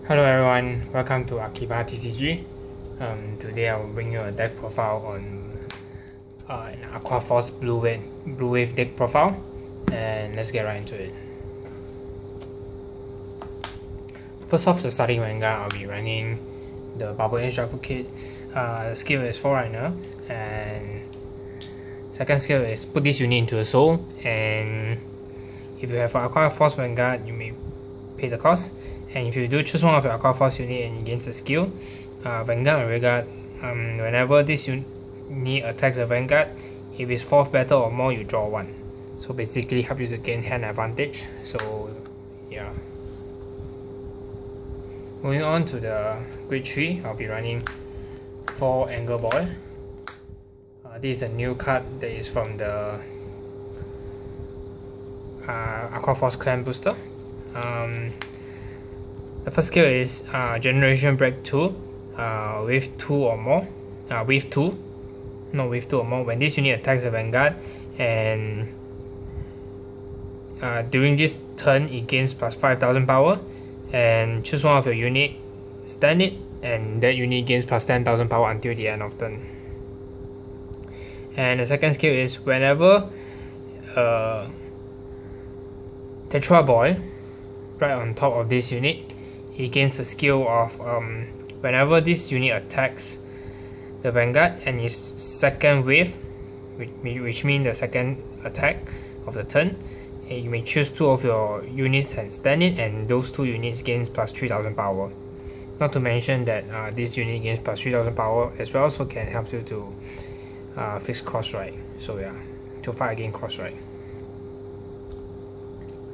Hello everyone, welcome to Akiba TCG. Today I will bring you a deck profile on an AQF Blue Wave deck profile, and let's get right into it. First off, the starting Vanguard, I'll be running the Bubble Edge Shuffle Kit. Skill is 4 right now, and second skill is put this unit into a soul, and if you have AQF Vanguard, you may pay the cost. And if you do choose one of your AQF unit and it gains a skill, Vanguard and Rearguard, whenever this unit attacks a Vanguard, if it's 4th battle or more, you draw 1. So basically help you to gain hand advantage. So yeah. Moving on to the grade 3, I'll be running 4 Angle Boy. This is a new card that is from the AQF Clan Booster. The first skill is Generation Break 2, with 2 or more. With 2 or more. When this unit attacks a Vanguard, and during this turn it gains plus 5000 power, and choose one of your unit, stand it, and that unit gains plus 10,000 power until the end of turn. And the second skill is whenever Tetra Boy right on top of this unit, he gains a skill of whenever this unit attacks the Vanguard and his second wave, which means the second attack of the turn, you may choose 2 of your units and stand it, and those 2 units gains plus 3000 power. Not to mention that this unit gains plus 3000 power as well, so can help you to fix cross right. So yeah, to fight against cross right.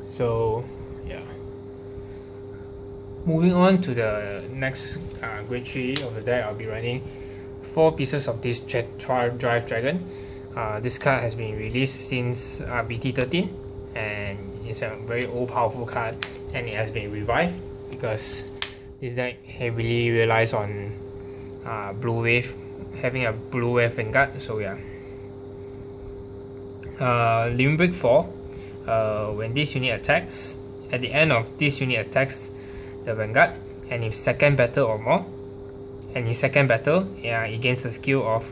So yeah. Moving on to the next grade 3 of the deck, I'll be running 4 pieces of this Drive Dragon. This card has been released since BT13, and it's a very old powerful card, and it has been revived because this deck heavily relies on Blue Wave, having a Blue Wave Vanguard. So yeah. Limit Break 4, when this unit attacks, at the end of this unit attacks the Vanguard, and if second battle or more, and in second battle, it gains a skill of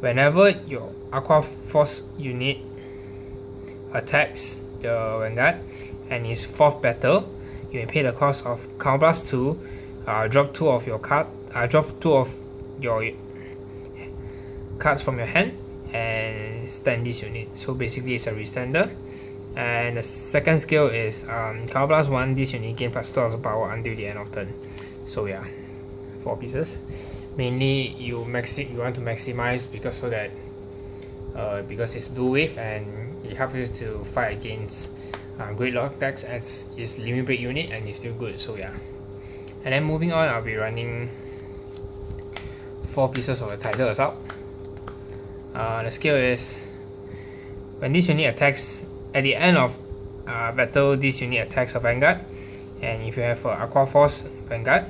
whenever your AQF unit attacks the Vanguard and is 4th battle, you may pay the cost of Counterblast 2, drop 2 of your cards from your hand and stand this unit. So basically it's a restander. And the second skill is Counterblast 1, this unit gain plus 2000 power until the end of turn. So yeah, 4 pieces. Mainly you want to maximize because it's Blue Wave, and it helps you to fight against Great Lock decks as its Limit Break unit, and it's still good. So yeah. And then moving on, I'll be running 4 pieces of the Tidal Assault. The skill is when this unit attacks at the end of battle, this unit attacks a Vanguard, and if you have an AQF Vanguard,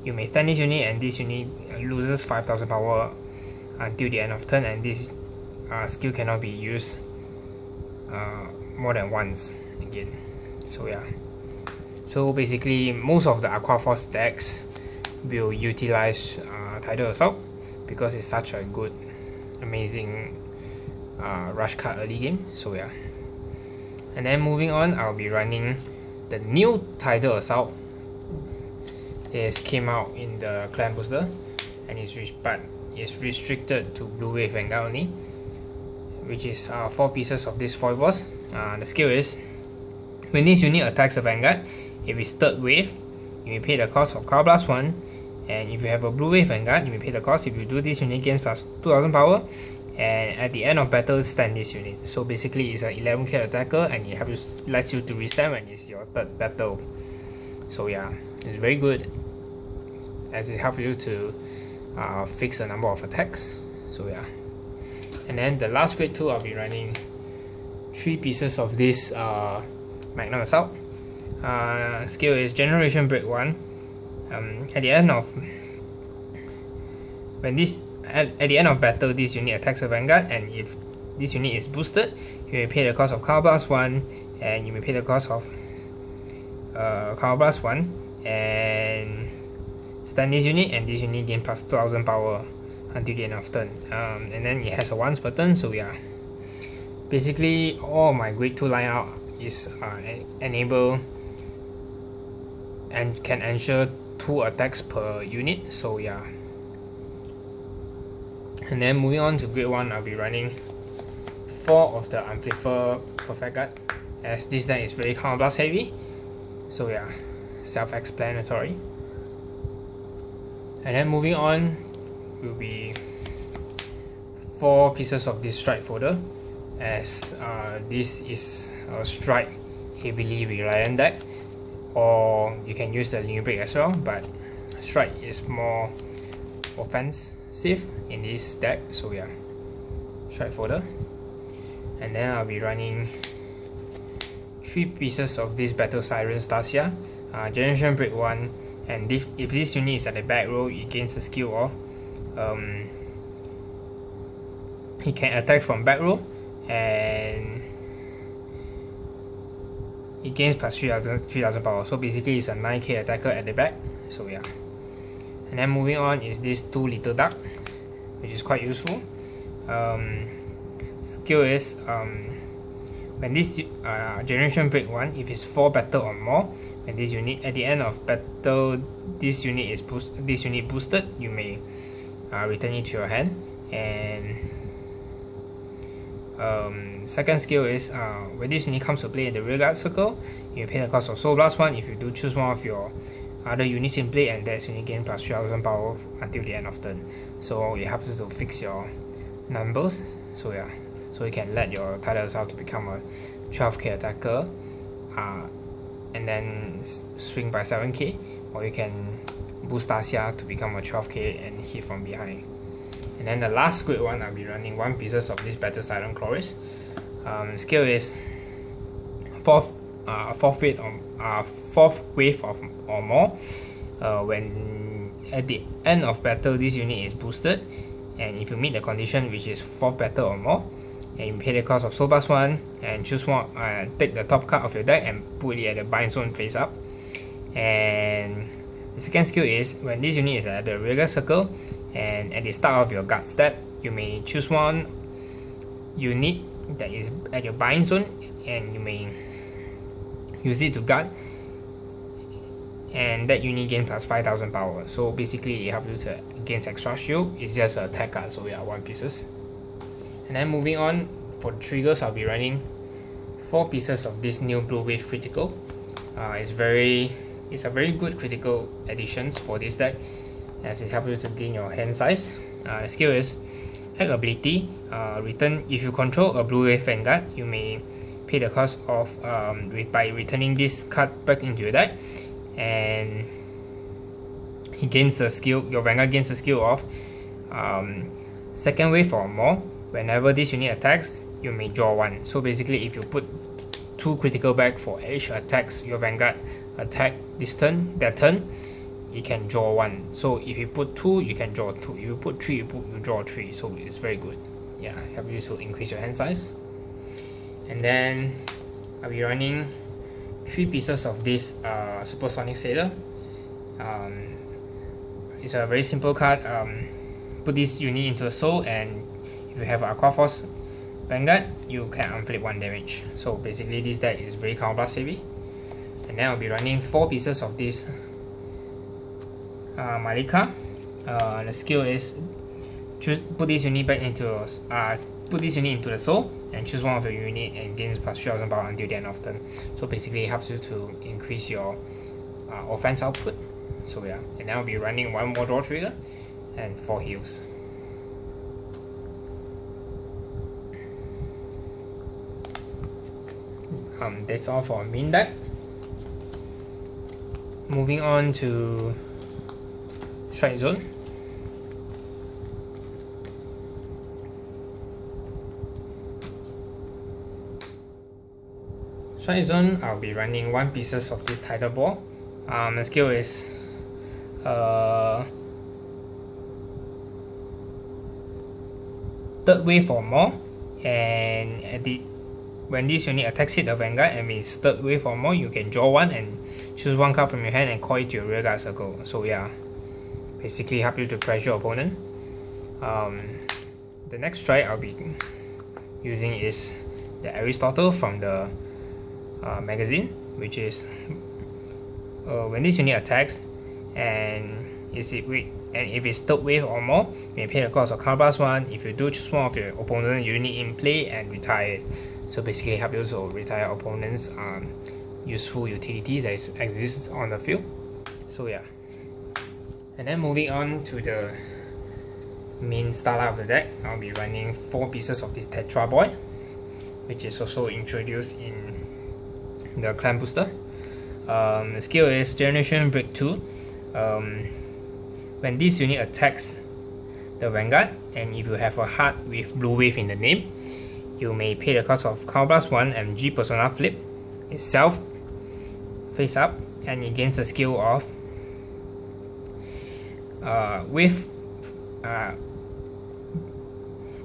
you may stand this unit, and this unit loses 5000 power until the end of turn, and this skill cannot be used more than once again. So yeah. So basically most of the AQF decks will utilize Tidal Assault because it's such a good, amazing rush card early game. So yeah. And then moving on, I'll be running the new Tidal Assault. It came out in the Clan Booster, and it's restricted to Blue Wave Vanguard only, which is 4 pieces of this Foil Boss. The skill is when this unit attacks a Vanguard, if it's 3rd wave, you may pay the cost of Counterblast 1, and if you have a Blue Wave Vanguard, you may pay the cost. If you do this unit gains plus 2000 power, and at the end of battle, stand this unit. So basically it's an 11k attacker, and it lets you to restand when it's your 3rd battle. So yeah, it's very good as it helps you to fix the number of attacks. So yeah. And then the last grade 2, I'll be running 3 pieces of this Magnum Assault. Skill is Generation Break 1. At the end of battle, this unit attacks a Vanguard, and if this unit is boosted, you may pay the cost of Counterblast 1, and you may pay the cost of Counter Blast 1, and stun this unit, and this unit gain plus 2000 power until the end of turn. And then it has a once button, so yeah. Basically, all my grade 2 line out is enable and can ensure 2 attacks per unit, so yeah. And then moving on to grade 1, I'll be running 4 of the Amplifier Perfect Guard, as this deck is very Counter Blast heavy, so yeah, self-explanatory. And then moving on will be 4 pieces of this Strike folder, as this is a Strike heavily reliant deck, or you can use the Limit Break as well, but Strike is more offensive in this deck, so yeah, Strike folder. And then I'll be running 3 pieces of this Battle Siren Stasia, Generation Break 1, and if this unit is at the back row, it gains a skill of it can attack from back row, and it gains plus 3000 power, so basically it's a 9k attacker at the back, so yeah. And then moving on is this 2 Little Duck, which is quite useful. Skill is when this Generation Break 1, if it's 4 battle or more, and this unit at the end of battle, this unit is boosted, you may return it to your hand. And second skill is when this unit comes to play in the rearguard circle, you pay the cost of Soul Blast 1 if you do choose one of your other units in play, and that unit gain plus 3000 power until the end of turn. So it helps you to fix your numbers, so yeah, so you can let your Tidal Assault to become a 12k attacker, and then swing by 7k, or you can boost Stasia to become a 12k and hit from behind. And then the last grade 1, I'll be running 1 pieces of this Battle Silent Chorus. Skill is 4th wave or more. When at the end of battle, this unit is boosted, and if you meet the condition, which is 4th battle or more, and you pay the cost of Soul Blast 1 and choose one, take the top card of your deck and put it at the bind zone face up. And the second skill is when this unit is at the rearguard circle, and at the start of your guard step, you may choose one unit that is at your bind zone, and you may use it to guard, and that unit gain plus 5000 power. So basically it helps you to gain extra shield. It's just a attack card, so yeah, 1 pieces. And then moving on, for the triggers, I'll be running 4 pieces of this new Blue Wave critical. It's a very good critical additions for this deck, as it helps you to gain your hand size. The skill is Hack ability. Return if you control a Blue Wave Vanguard, you may pay the cost of by returning this card back into your deck, and he gains the skill. Your Vanguard gains the skill of second wave or more. Whenever this unit attacks, you may draw 1. So basically, if you put 2 critical back for each attacks your Vanguard attack that turn, you can draw 1. So if you put 2, you can draw 2. If you put 3, you draw 3. So it's very good. Yeah, help you to increase your hand size. And then I'll be running 3 pieces of this Supersonic Sailor. It's a very simple card. Put this unit into the soul, and if you have Aqua Force Vanguard, you can unflip 1 damage. So basically this deck is very Counter Blast heavy. And then I'll be running 4 pieces of this Malika. The skill is put this unit into the soul and choose one of your unit and gains plus 3000 power until the end of turn. So basically it helps you to increase your offense output. So yeah, and then I'll be running 1 more draw trigger and 4 heals. That's all for main deck. Moving on to Strike Zone. Strike Zone, I'll be running 1 pieces of this Tidal Ball. The skill is third wave or more, and when this unit attacks hit the Vanguard and it's third wave or more, you can draw one and choose one card from your hand and call it to your rearguard circle. So yeah, basically help you to pressure your opponent. The next strike I'll be using is the Aristotle from the magazine, which is when this unit attacks and if it's third wave or more, you may pay the cost of counterblast 1. If you do, choose one of your opponent's unit in play and retire it. So basically help you to retire opponents' useful utilities that exists on the field. So yeah. And then moving on to the main starlight of the deck, I'll be running 4 pieces of this Tetra Boy, which is also introduced in the clan booster. The skill is Generation Break 2. When this unit attacks the Vanguard, and if you have a heart with Blue Wave in the name, you may pay the cost of Counterblast 1 and G Persona Flip itself face up, and it gains the skill of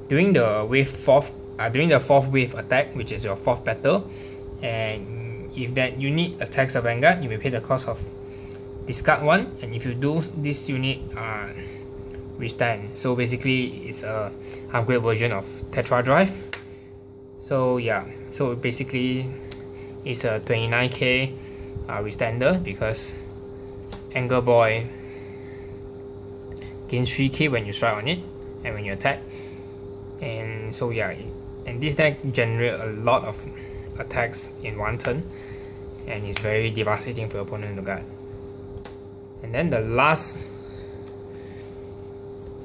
during the fourth wave attack, which is your 4th battle, and if that unit attacks a Vanguard, you may pay the cost of discard 1, and if you do, this unit withstand. So basically it's a upgrade version of Tetra Drive. So yeah, so basically it's a 29k withstander because Anger Boy gains 3k when you strike on it and when you attack. And so yeah, and this deck generates a lot of attacks in one turn, and it's very devastating for your opponent to guard. And then the last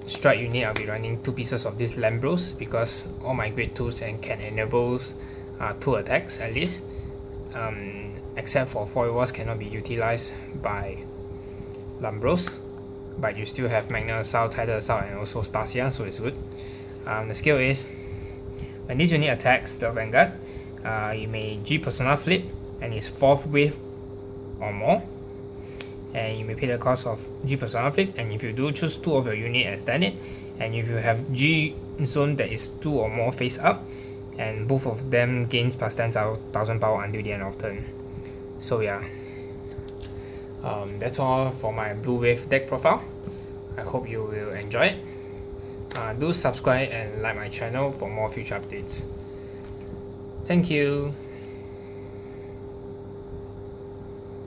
strike unit, I'll be running 2 pieces of this Lambros because all my grade 2s and can enable 2 attacks at least, except for Foil Wars cannot be utilized by Lambros, but you still have Magna Assault, Tidal Assault, and also Stasia, so it's good. The skill is when this unit attacks the Vanguard, you may G Persona Flip and it's 4th wave or more, and you may pay the cost of G Persona Flip, and if you do, choose 2 of your unit and stand it, and if you have G zone that is 2 or more face up, and both of them gains plus 10,000 power until the end of turn. So yeah, that's all for my Blue Wave deck profile. I hope you will enjoy it. Do subscribe and like my channel for more future updates. Thank you.